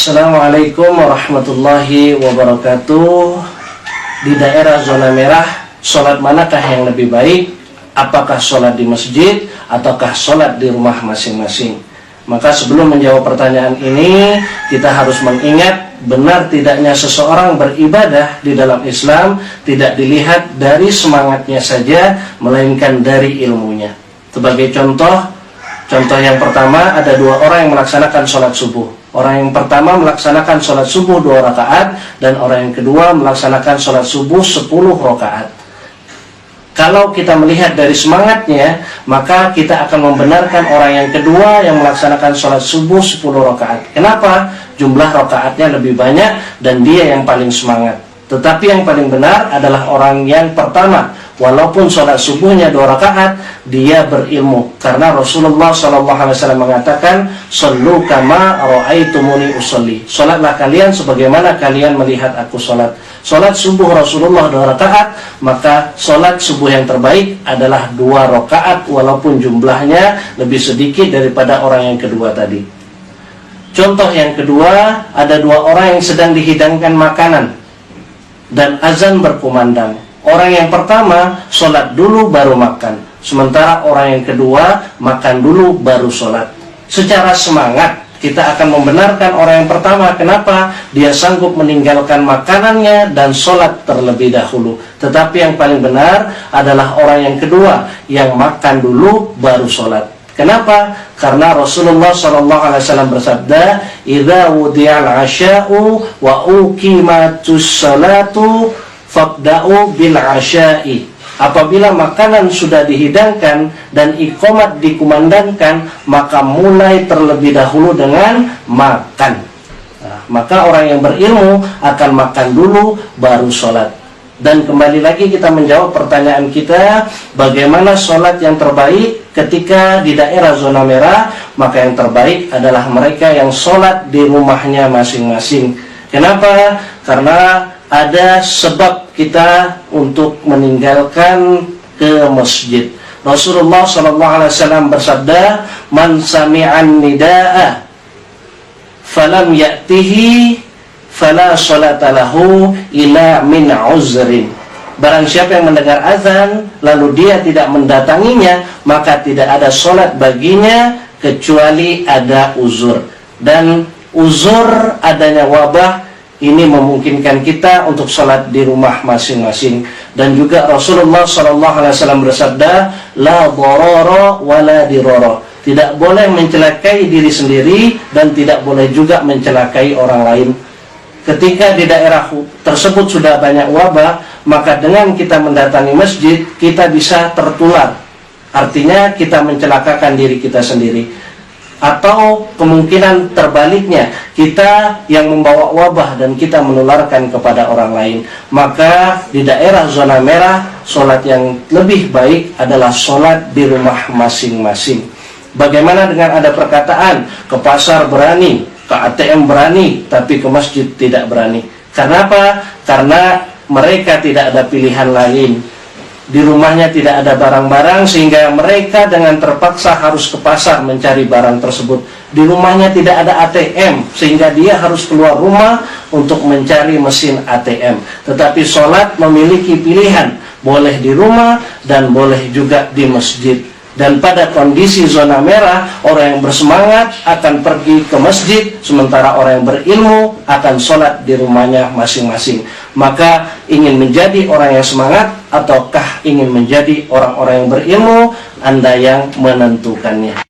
Assalamualaikum warahmatullahi wabarakatuh. Di daerah zona merah, sholat manakah yang lebih baik? Apakah sholat di masjid ataukah sholat di rumah masing-masing? Maka sebelum menjawab pertanyaan ini, kita harus mengingat benar tidaknya seseorang beribadah di dalam Islam tidak dilihat dari semangatnya saja, melainkan dari ilmunya. Sebagai contoh yang pertama, ada dua orang yang melaksanakan sholat subuh. Orang yang pertama melaksanakan sholat subuh 2 rakaat, dan orang yang kedua melaksanakan sholat subuh 10 rakaat. Kalau kita melihat dari semangatnya, maka kita akan membenarkan orang yang kedua yang melaksanakan sholat subuh 10 rakaat. Kenapa? Jumlah rakaatnya lebih banyak dan dia yang paling semangat. Tetapi yang paling benar adalah orang yang pertama. Walaupun sholat subuhnya 2 rakaat, dia berilmu. Karena Rasulullah SAW mengatakan, "Shollu kama ra'aitumuni usolli." Sholatlah kalian sebagaimana kalian melihat aku sholat. Sholat subuh Rasulullah 2 rakaat, maka sholat subuh yang terbaik adalah 2 rakaat, walaupun jumlahnya lebih sedikit daripada orang yang kedua tadi. Contoh yang kedua, ada 2 orang yang sedang dihidangkan makanan dan azan berkumandang. Orang yang pertama sholat dulu baru makan, sementara orang yang kedua makan dulu baru sholat. Secara semangat kita akan membenarkan orang yang pertama. Kenapa? Dia sanggup meninggalkan makanannya dan sholat terlebih dahulu. Tetapi yang paling benar adalah orang yang kedua, yang makan dulu baru sholat. Kenapa? Karena Rasulullah SAW bersabda, "Idza wudiyal asya'u wa uqimatus salatu fabda'u bil asya'i." Apabila makanan sudah dihidangkan dan iqamat dikumandangkan, maka mulai terlebih dahulu dengan makan. Maka orang yang berilmu akan makan dulu baru sholat. Dan kembali lagi kita menjawab pertanyaan kita, bagaimana sholat yang terbaik ketika di daerah zona merah? Maka yang terbaik adalah mereka yang sholat di rumahnya masing-masing. Kenapa? Karena ada sebab kita untuk meninggalkan ke masjid. Rasulullah SAW bersabda, "Man sami'an nida'a falam ya'tihi fala sholata lahu ila min uzrin." Barang siapa yang mendengar azan lalu dia tidak mendatanginya, maka tidak ada sholat baginya kecuali ada uzur. Dan uzur adanya wabah ini memungkinkan kita untuk sholat di rumah masing-masing. Dan juga Rasulullah SAW bersabda, "La dharara wa la dirara." Tidak boleh mencelakai diri sendiri dan tidak boleh juga mencelakai orang lain. Ketika di daerah tersebut sudah banyak wabah, maka dengan kita mendatangi masjid, kita bisa tertular. Artinya kita mencelakakan diri kita sendiri. Atau kemungkinan terbaliknya, kita yang membawa wabah dan kita menularkan kepada orang lain. Maka di daerah zona merah, sholat yang lebih baik adalah sholat di rumah masing-masing. Bagaimana dengan ada perkataan, ke pasar berani, ke ATM berani, tapi ke masjid tidak berani? Kenapa? Karena mereka tidak ada pilihan lain. Di rumahnya tidak ada barang-barang, sehingga mereka dengan terpaksa harus ke pasar mencari barang tersebut. Di rumahnya tidak ada ATM, sehingga dia harus keluar rumah untuk mencari mesin ATM. Tetapi sholat memiliki pilihan, boleh di rumah dan boleh juga di masjid. Dan pada kondisi zona merah, orang yang bersemangat akan pergi ke masjid, sementara orang yang berilmu akan sholat di rumahnya masing-masing. Maka ingin menjadi orang yang semangat ataukah ingin menjadi orang-orang yang berilmu, Anda yang menentukannya.